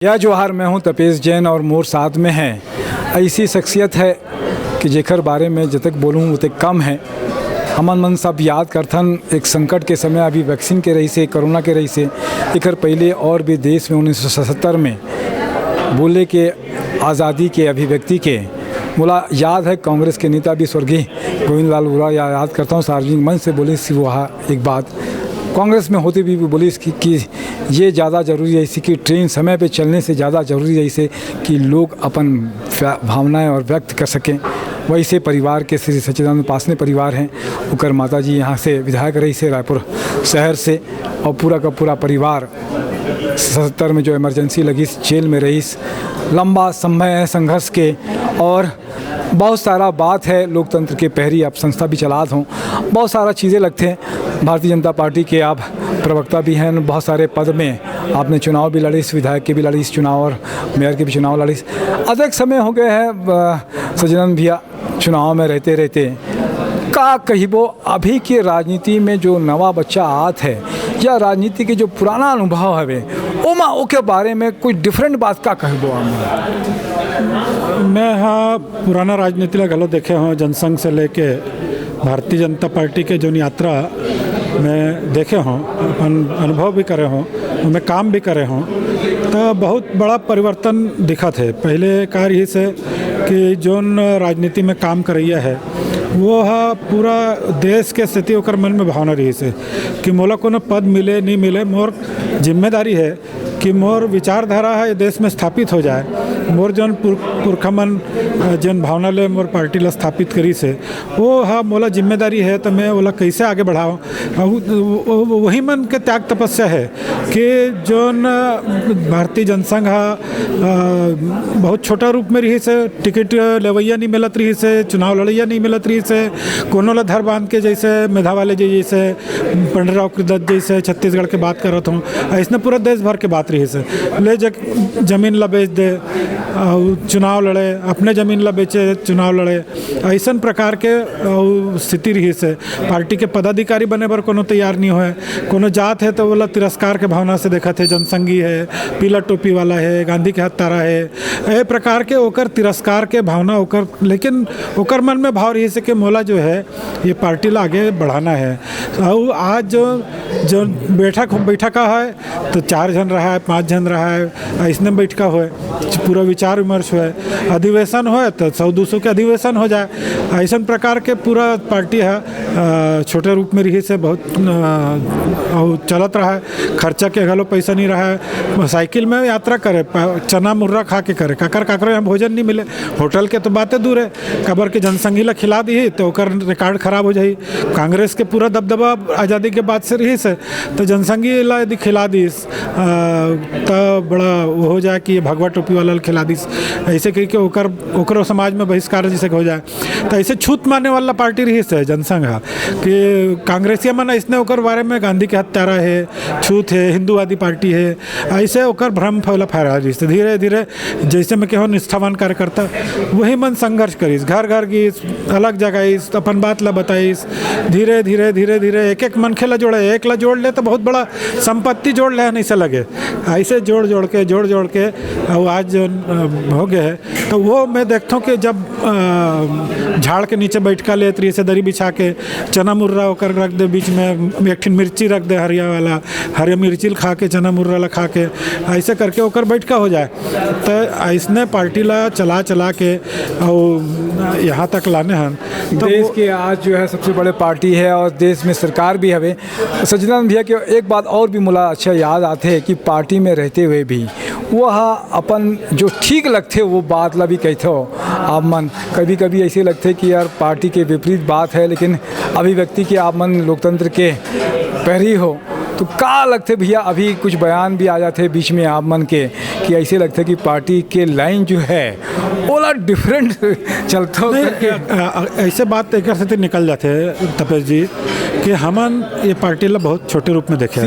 या जोहार, मैं हूं तपेश जैन और मोर साथ में हैं ऐसी शख्सियत है कि जेकर बारे में जतक बोलूँ उतक कम है। हमन मन सब याद करथन एक संकट के समय अभी वैक्सीन के रही से, कोरोना के रही से, एकर पहले और भी देश में 1977 में बोले के आज़ादी के अभिव्यक्ति के बोला याद है। कांग्रेस के नेता भी स्वर्गीय गोविंद लाल वोरा याद करता हूँ, सार्वजनिक मंच से बोली सी वहाँ एक बात कांग्रेस में होते भी बोली इसकी कि ये ज़्यादा ज़रूरी है, इसी की ट्रेन समय पे चलने से ज़्यादा ज़रूरी है इसे कि लोग अपन भावनाएं और व्यक्त कर सकें। वैसे परिवार के श्री सच्चिदानंद पासने परिवार हैं, उकर माता जी यहाँ से विधायक रही से रायपुर शहर से, और पूरा का पूरा परिवार 77 में जो इमरजेंसी लगी जेल में रही। लंबा समय है संघर्ष के और बहुत सारा बात है, लोकतंत्र के पहरी आप संस्था भी चलात हों, बहुत सारा चीज़ें लगते हैं। भारतीय जनता पार्टी के आप प्रवक्ता भी हैं, बहुत सारे पद में आपने चुनाव भी लड़ी, विधायक के भी लड़ी चुनाव और मेयर के भी चुनाव लड़ी। अधिक समय हो गए हैं सज्जनन भैया चुनाव में रहते रहते, का कहिबो अभी के राजनीति में जो नवा बच्चा आत है या राजनीति के जो पुराना अनुभव है ओमा ओके बारे में कोई डिफरेंट बात का कहिबो? मैं हाँ पुराना राजनीति ला गलो देखे हूँ, जनसंघ से लेके भारतीय जनता पार्टी के जो यात्रा मैं देखे हूँ, अपन अनुभव भी करे हूँ, मैं काम भी करे हूँ, तो बहुत बड़ा परिवर्तन दिखा थे। पहले कार ही से कि जोन राजनीति में काम करैया है वो हा पूरा देश के स्थिति ओकर मन में भावना रही से कि मोला कोनो पद मिले नहीं मिले, मोर जिम्मेदारी है कि मोर विचारधारा है देश में स्थापित हो जाए। मोर जन पुरखा मन जन भावना ले मोर पार्टी ला स्थापित करी से वो हाँ मोला जिम्मेदारी है, तो मैं ओला कैसे आगे बढ़ाऊँ। वही मन के त्याग तपस्या है कि जोन भारतीय जनसंघ बहुत छोटा रूप में रही से, टिकट लेवैया नहीं मिलत रही से, चुनाव लड़ैया नहीं मिलत रही से, कोनो ला धर बांध के जैसे मेधावाले जी जैसे पंडराव के दत्त जैसे छत्तीसगढ़ के बात करत हूँ, ऐसने पूरा देश भर के बात रही से ले जमीन ला बेच दे चुनाव लड़े, अपने ज़मीन ला बेचे चुनाव लड़े, ऐसा प्रकार के स्थिति रही से। पार्टी के पदाधिकारी बने बर कोनो तैयार नहीं होए, कोनो जात है तो बोला तिरस्कार के भावना से देखा थे, जनसंघी है, पीला टोपी वाला है, गांधी के हत्यारा है, ए प्रकार के ओकर तिरस्कार के भावना ओकर, लेकिन ओकर मन में भाव रही से कि मोला जो है ये पार्टी ला आगे बढ़ाना है। और आज जो बैठका है तो 4 जन रहा है, 5 जन रहा है, ऐसने बैठका हुए, पूरा विचार विमर्श हुए, अधिवेशन हो तो 100-200 के अधिवेशन हो जाए, ऐसा प्रकार के पूरा पार्टी है छोटे रूप में रही से बहुत चलत रहा है। खर्चा के घलो पैसा नहीं रहा है, साइकिल में यात्रा करे, चना मुर्रा खा के करे, काकर यहाँ भोजन नहीं मिले, होटल के तो बातें दूर है, कबर के जनसंघी ला खिला दी तो ओकर रिकॉर्ड खराब हो जाई। कांग्रेस के पूरा दबदबा आज़ादी के बाद से रही से, तो जनसंघी ला यदि खिला दी तो बड़ा वो हो जाए कि भगवा टोपी वाला खिला दी, ऐसे कही कि ओकर समाज में बहिष्कार जैसे हो जाए, तो ऐसे छूत मारने वाला पार्टी रही से जनसंघ कि कांग्रेसिया मन इसने ओकर बारे में गांधी के हत्यारा है, छूत है, हिंदूवादी पार्टी है, ऐसे ओकर भ्रम फैला रही से। धीरे धीरे जैसे मैं कहूँ निष्ठावान कार्यकर्ता वही मन संघर्ष करीस, घर घर गईस, अलग जगह अपन बात ला बताईस, धीरे धीरे धीरे धीरे एक मनखे ला जोड़े, एक ला जोड़ ले तो बहुत बड़ा संपत्ति जोड़ ले नहीं से लगे, ऐसे जोड़ जोड़ के और आज जो हो गए है। तो वो मैं देखता हूँ कि जब झाड़ के नीचे बैठका ले तरी से दरी बिछा के चना मुर्रा होकर रख दे, बीच में एक मिर्ची रख दे हरिया मिर्ची खा के चना मुर्रा ला खा के, ऐसे करके होकर बैठका हो जाए, तो ऐसने पार्टी ला चला के और यहाँ तक लाने हैं। तो देश के आज जो है सबसे बड़े पार्टी है और देश में सरकार भी है। सच्चिदानंद भैया के एक बात और भी मुला अच्छा याद आते है कि पार्टी में रहते हुए भी वह अपन जो ठीक लगते वो बात ला भी कहते हो आप मन, कभी कभी ऐसे लगते कि यार पार्टी के विपरीत बात है, लेकिन अभिव्यक्ति के आप मन लोकतंत्र के पहरी हो, तो का लगते भैया अभी कुछ बयान भी आ जाते बीच में आप मन के कि ऐसे लगते कि पार्टी के लाइन जो है ओला डिफरेंट चलता हो। ऐसे बात एक से निकल जाते हैं तपेश जी कि हमन ये पार्टी ला बहुत छोटे रूप में देखे,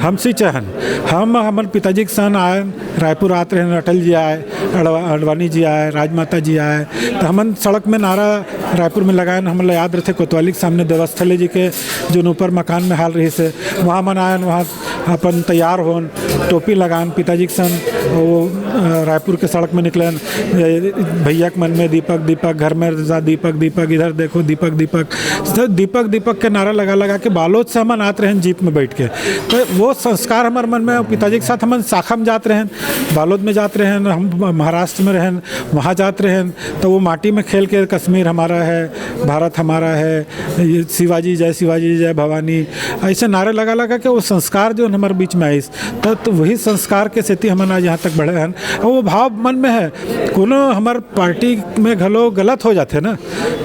हम सींचे हैं। हम हमारे पिताजी के संग आए, रायपुर आते रहे, अटल जी आए, अडवाणी जी आए, राजमाता जी आए, तो हमन सड़क में नारा रायपुर में लगाए, हमें याद रहते कोतवाली के सामने देवस्थली जी के जो ऊपर मकान में हाल रही से वहाँ मन आए, वहाँ अपन तैयार होन, टोपी लगान पिताजी के संग वो रायपुर के सड़क में निकलन, भैया के मन में दीपक दीपक, घर में दीपक दीपक, इधर देखो दीपक दीपक, तो दीपक दीपक के नारा लगा लगा के बालोद से हम आते रहें जीप में बैठ के। तो वो संस्कार हमारे मन में, पिताजी के साथ हम शाखा में जाते रहें, बालोद में जाते रहें, हम महाराष्ट्र में रहें, वहाँ जाते रहें, तो वो माटी में खेल के कश्मीर हमारा है, भारत हमारा है, ये शिवाजी जय भवानी, ऐसे नारे लगा लगा के वो संस्कार जो हमारे बीच में आई, तो वही संस्कार के सेती हम आज यहाँ तक बढ़े हैं। और वो भाव मन में है, कोनो हमारे पार्टी में घलो गलत हो जाते ना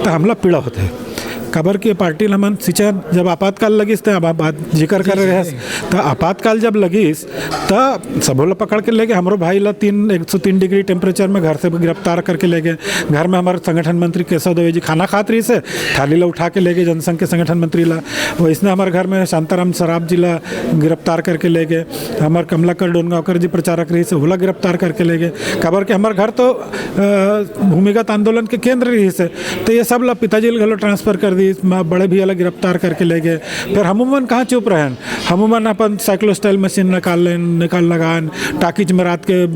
तो हमला पीड़ा होते है। खबर की पार्टी हमन सिंचन जब आपातकाल लगिस तो बात जिक्र कर रहे हैं, तो आपातकाल जब लगिस तो सबो ला पकड़ के ले गए, हमारो भाई ला 103 डिग्री टेम्परेचर में घर से गिरफ्तार करके ले गए। घर में हमारे संगठन मंत्री केशव दवे जी खाना खात रही से थाली ला उठा के ले गए, जनसंघ के संगठन मंत्री ला। वो इसने हमारे घर में शांताराम सराफ जी ला गिरफ्तार करके ले गए, हमारे कमलाकर डोनगांवकर जी प्रचारक रही से वो ला गिरफ्तार करके ले गए। खबर के हमारे घर तो भूमिगत आंदोलन के केंद्र रही से, तो ये सब ला पिताजी घलो ट्रांसफर कर दी, बड़े भी अलग गिरफ्तार करके ले गए। फिर हमूमन कहाँ चुप रहे, हमूमन अपन साइक्लो स्टाइल मशीन निकाल लगान, टाकीज में रात के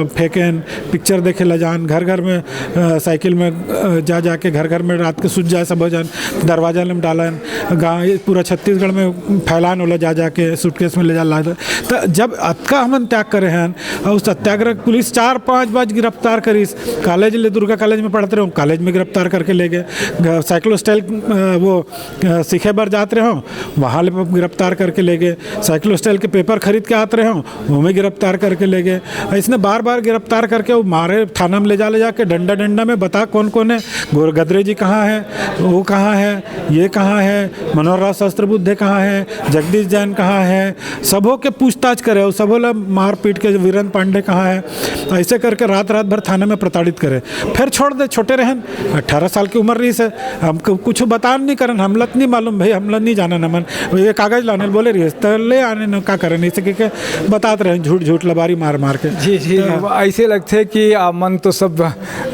फेंकें, पिक्चर देखे ला जान, घर घर में साइकिल में जा के घर में रात के सूझ जाए सब हो जान, दरवाजा में डालन, गाँव पूरा छत्तीसगढ़ में फैलान होला जा के सूटकेस में ले जा ला। तो जब अतका हमन त्याग करे हैं और उस सत्याग्रह पुलिस 4-5 बार गिरफ्तार करीस। कॉलेज ले दुर्गा कॉलेज में पढ़ते रहो, कॉलेज में गिरफ्तार करके ले गए। साइक्लो स्टाइल वो सीखे बार जाते रहे हो, वहाँ ले गिरफ्तार करके ले गए। साइक्लो स्टाइल के पेपर खरीद के आते रहे हो, वो में गिरफ्तार करके ले गए। इसने बार बार गिरफ्तार करके वो मारे, थाना में ले जा के डंडा में बता कौन कौन है, गदरे जी कहाँ है, वो कहाँ है, ये कहाँ है, मनोहर राव सहस्त्रबुद्धे कहाँ है, जगदीश जैन कहाँ है, सबों के पूछताछ करे और सबों ला मार पीट के वीरेंद्र पांडे कहाँ है, ऐसे करके रात भर थाने में प्रताड़ित करे। फिर छोड़ दे, छोटे रहन, 18 साल की उम्र रही से, हमको कुछ बता नहीं करन, हमला नहीं मालूम भाई, हमला नहीं जाना न मन, ये कागज लाने बोले रही तो ले आने न का करें, इसे के बताते रहे झूठ लबारी मार के। जी ऐसे लगते कि मन तो सब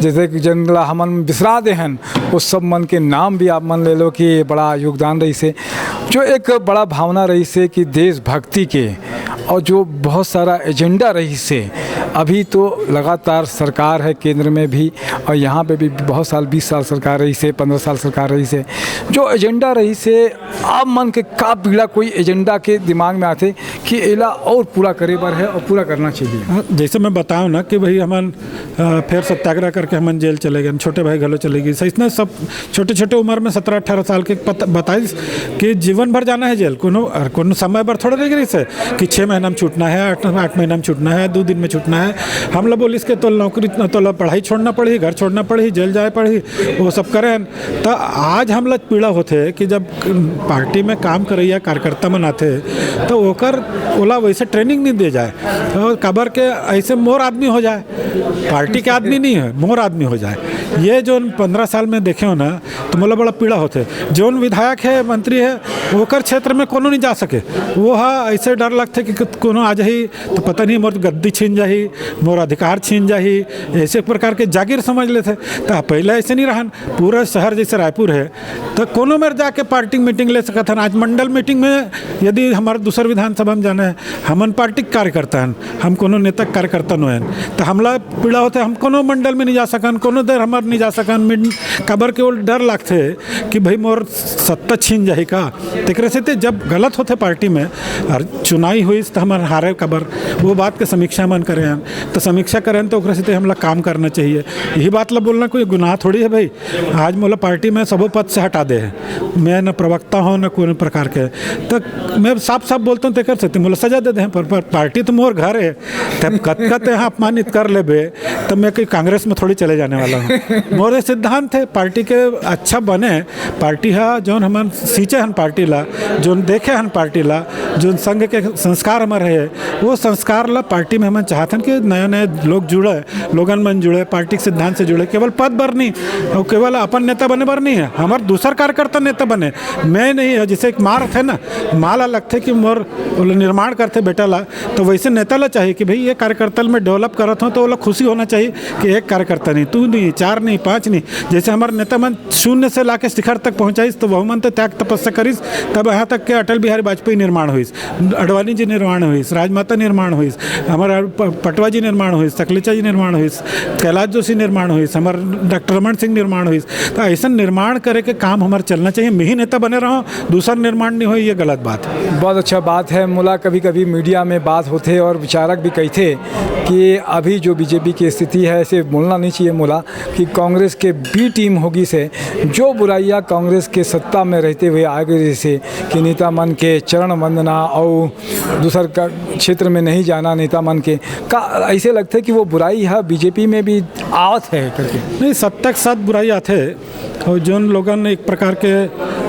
जैसे कि जनला हमन बिसरा दे हैं, उस सब मन के नाम भी आप मन ले लो कि बड़ा योगदान रही से, जो एक बड़ा भावना रही से कि देशभक्ति के, और जो बहुत सारा एजेंडा रही से। अभी तो लगातार सरकार है केंद्र में भी, और यहाँ पे भी बहुत साल 20 साल सरकार रही से, 15 साल सरकार रही से, जो एजेंडा रही से आप मन के का पीड़ा कोई एजेंडा के दिमाग में आते कि एला और पूरा करे बर है और पूरा करना चाहिए। जैसे मैं बताऊँ ना कि भाई हमन फिर सत्याग्रह करके हमन जेल चले गए, छोटे भाई घलो चले गए, सही ना, सब छोटे उम्र में 17-18 साल के बताइस कि जीवन भर जाना है जेल, कोनो समय भर थोड़ा रह गई से कि 6 महीना में छूटना है, 8 महीना में छूटना है, 2 दिन में छूटना है। हम लोग बोलिस के तो नौकरी तो पढ़ाई छोड़ना पड़ी, घर छोड़ना पड़ी, जेल जाए पड़ी, वो सब करें। तो आज हम लोग पीड़ा होते कि जब पार्टी में काम करैया कार्यकर्ता मन आते तो ओकर ओला वैसे ट्रेनिंग नहीं दे जाए, तो खबर के ऐसे मोर आदमी हो जाए, पार्टी के आदमी नहीं है, मोर आदमी हो जाए। ये जो 15 साल में देखे हो ना, तो मतलब बड़ा पीड़ा होते। जो विधायक है, मंत्री है, ओकर क्षेत्र में कोनो नहीं जा सके, वो हाँ ऐसे डर लगते कि कोनो आ जाही तो पता नहीं मोर गद्दी छीन जाही, मोर अधिकार छीन जाही, ऐसे प्रकार के जागीर समझ लेते। तो पहले ऐसे नहीं रहन, पूरा शहर जैसे रायपुर है तो कोनो में जाके पार्टी मीटिंग ले सकते हैं। आज मंडल मीटिंग में यदि हमारे दूसर विधानसभा में जाना है, हमन पार्टी कार्यकर्ता हैं, हम कोनो नेता कार्यकर्ता न हैं, तो हमला पीड़ा होते, हम कोनो मंडल में नहीं जा सकन, कोनो देर हमार नहीं जा सकन। खबर के वो डर लगते कि भाई मोर सत्ता छीन जाही का। तेकरे से जब गलत होते पार्टी में और चुनाई हुई तो हमारे हारे खबर, वो बात के समीक्षा मन करें हैं, तो समीक्षा करें तो से हम लोग काम करना चाहिए। यही बात ला बोलना कोई गुनाह थोड़ी है भाई। आज मोला पार्टी में सबो पद से हटा दे है, मैं न प्रवक्ता हूँ न कोई प्रकार के, तो मैं साफ बोलता हूँ तेकर से मोला सजा दे हैं, पर पार्टी तो मोर घर है, तब कत यहाँ अपमानित कर ले बे, तब मैं कोई कांग्रेस में थोड़ी चले जाने वाला हूँ। मोरे सिद्धांत है पार्टी के अच्छा बने, पार्टी है जो हम सींचे हन पार्टी ला, जो देखे हन पार्टी ला, जो संघ के संस्कार हमारे है, वो संस्कार ला पार्टी में हम चाहते हैं कि नए लोग जुड़े, लोगन मन जुड़े, पार्टी के सिद्धांत से जुड़े। केवल पद बर नहीं और केवल अपन नेता बने बर नहीं है, हमारे दूसर कार्यकर्ता नेता बने, मैं नहीं है। जैसे एक मार थे ना, माला लगते कि मोर निर्माण करते बेटा ला, तो वैसे नेता ला चाहिए कि भाई ये कार्यकर्ता में डेवलप करत हो तो वो खुशी होना चाहिए। चाहिए कि एक कार्यकर्ता नहीं, तू नहीं, 4 नहीं, 5 नहीं, जैसे हमारे नेता मन शून्य से लाके शिखर तक पहुँचाइस तो बहुमन तो त्याग तपस्या करिस, तब यहाँ तक के अटल बिहारी वाजपेयी निर्माण हुई, अडवाणी जी निर्माण हुई, राजमाता निर्माण हुई, हमारा पटवा जी निर्माण हुई, सकलेचा जी निर्माण हुई, कैलाश जोशी निर्माण हुई, हमारे डॉक्टर रमन सिंह निर्माण हुई। तो ऐसा निर्माण करे के काम हमारे चलना चाहिए। मैं ही नेता बने रहो, दूसरा निर्माण नहीं हो, ये गलत बात है। बहुत अच्छा बात है मुला। कभी कभी मीडिया में बात होते और विचारक भी कहते कि अभी जो बीजेपी की स्थिति है ऐसे बोलना नहीं चाहिए मुला कि कांग्रेस के बी टीम होगी से जो बुराइयां कांग्रेस के सत्ता में रहते हुए आ गई, जैसे कि नेता मन के चरण वंदना और दूसर का क्षेत्र में नहीं जाना नेता मन के का, ऐसे लगता है कि वो बुराई है बीजेपी में भी आवत है करके। नहीं, सत्ता के साथ बुराई आते और जोन लोगन एक प्रकार के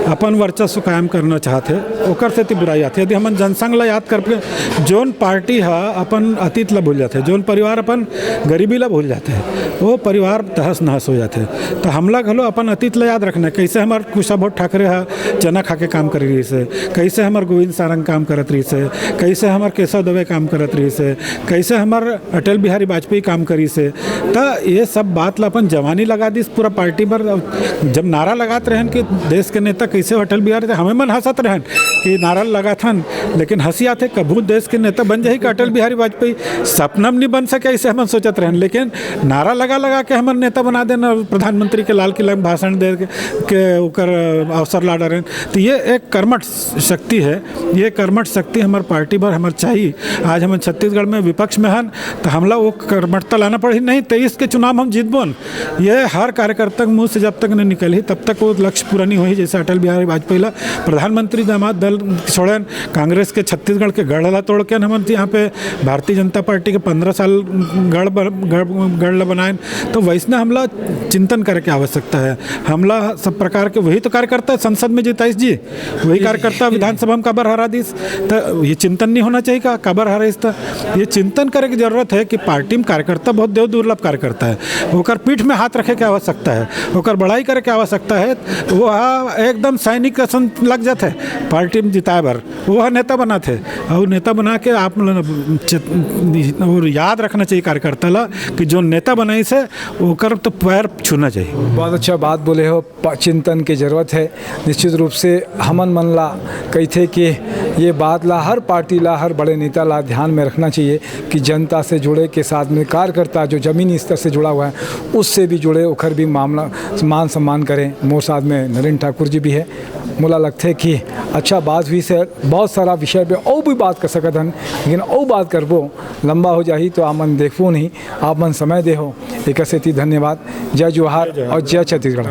अपन वर्चस्व कायम करना चाहते ओकर से बुराई आती है। यदि हम जनसंघ ला याद करके जोन पार्टी है अपन अतीत ला भूल जाते, जोन परिवार अपन गरीबी ला भूल जाते हैं, वो परिवार तहस नहस हो जाते। तो हमला घलो अपन अतीत ला याद रखना, कैसे हमार कुशाभोज ठाकरे है चना खा के काम करी रही से, कैसे हमार गोविंद सारंग काम करत रही से, कैसे हमार केशव दवे काम करत रही से, कैसे हमार अटल बिहारी वाजपेयी काम करी से। तो ये सब बात ला अपन जवानी लगा दी पूरा पार्टी पर। जब नारा लगाते रहन कि देश के नेता कैसे अटल बिहारी, हमें मन हंसत रहन कि नारा लगाथन, लेकिन हंसी आते कभू देश के नेता बन जाए कि अटल बिहारी वाजपेयी सपना में नहीं बन सके, ऐसे हम सोचत रहन। लेकिन नारा लगा के हमारे नेता बना देना, प्रधानमंत्री के लाल किला में भाषण दे के ओकर अवसर ला डालें। तो ये एक कर्मठ शक्ति है, ये कर्मठ शक्ति हमारे पार्टी पर हमारे चाहिए। आज हम छत्तीसगढ़ में विपक्ष में हन तो हमला वो कर्मठता लाना पड़ी। नहीं 23 के चुनाव हम जीतबोन, ये हर कार्यकर्ता के मुँह से जब तक नहीं निकली तब तक वो लक्ष्य पूरा नहीं हुई। जैसे अटल बिहारी वाजपेयी ला प्रधानमंत्री दामाद दल छोड़न, कांग्रेस के छत्तीसगढ़ के गढ़ तोड़ के हम यहाँ पे भारतीय जनता पार्टी के 15 साल गढ़ बनाए। तो वैसने हमला चिंतन करे की आवश्यकता है। हमला सब प्रकार के वही तो कार्यकर्ता संसद में जिताइस जी, वही कार्यकर्ता विधानसभा में कबर हरा दिस। तो ये चिंतन नहीं होना चाहिए का कबर हराइस। तो ये चिंतन करे की जरूरत है कि पार्टी में कार्यकर्ता बहुत देव दुर्लभ कार्यकर्ता है, ओकर पीठ में हाथ रखे की आवश्यकता है, ओकर बड़ाई करे की आवश्यकता है। वो एकदम सैनिक लग जाते हैं पार्टी में जिताए बार, वो नेता बनाते और नेता बना के आप और याद रखना चाहिए कार्यकर्ता ला कि जो नेता बनाई से ओकर तो पैर छूना चाहिए। बहुत अच्छा बात बोले हो, चिंतन की ज़रूरत है। निश्चित रूप से हमन मन ला कहते कि ये बात ला हर पार्टी ला हर बड़े नेता ला ध्यान में रखना चाहिए कि जनता से जुड़े के साथ में कार्यकर्ता जो ज़मीनी स्तर से जुड़ा हुआ है उससे भी जुड़े, ओखर भी मामला मान सम्मान करें। मोर साथ में नरेंद्र ठाकुर जी भी है। मुला लगता है कि अच्छा बात हुई से बहुत सारा विषय पे और भी बात कर सकत हन, लेकिन और बात करबो लंबा हो जाही तो आमन देखबो नहीं, आप मन समय दे हो। एक से धन्यवाद। जय जोहार और जय छत्तीसगढ़।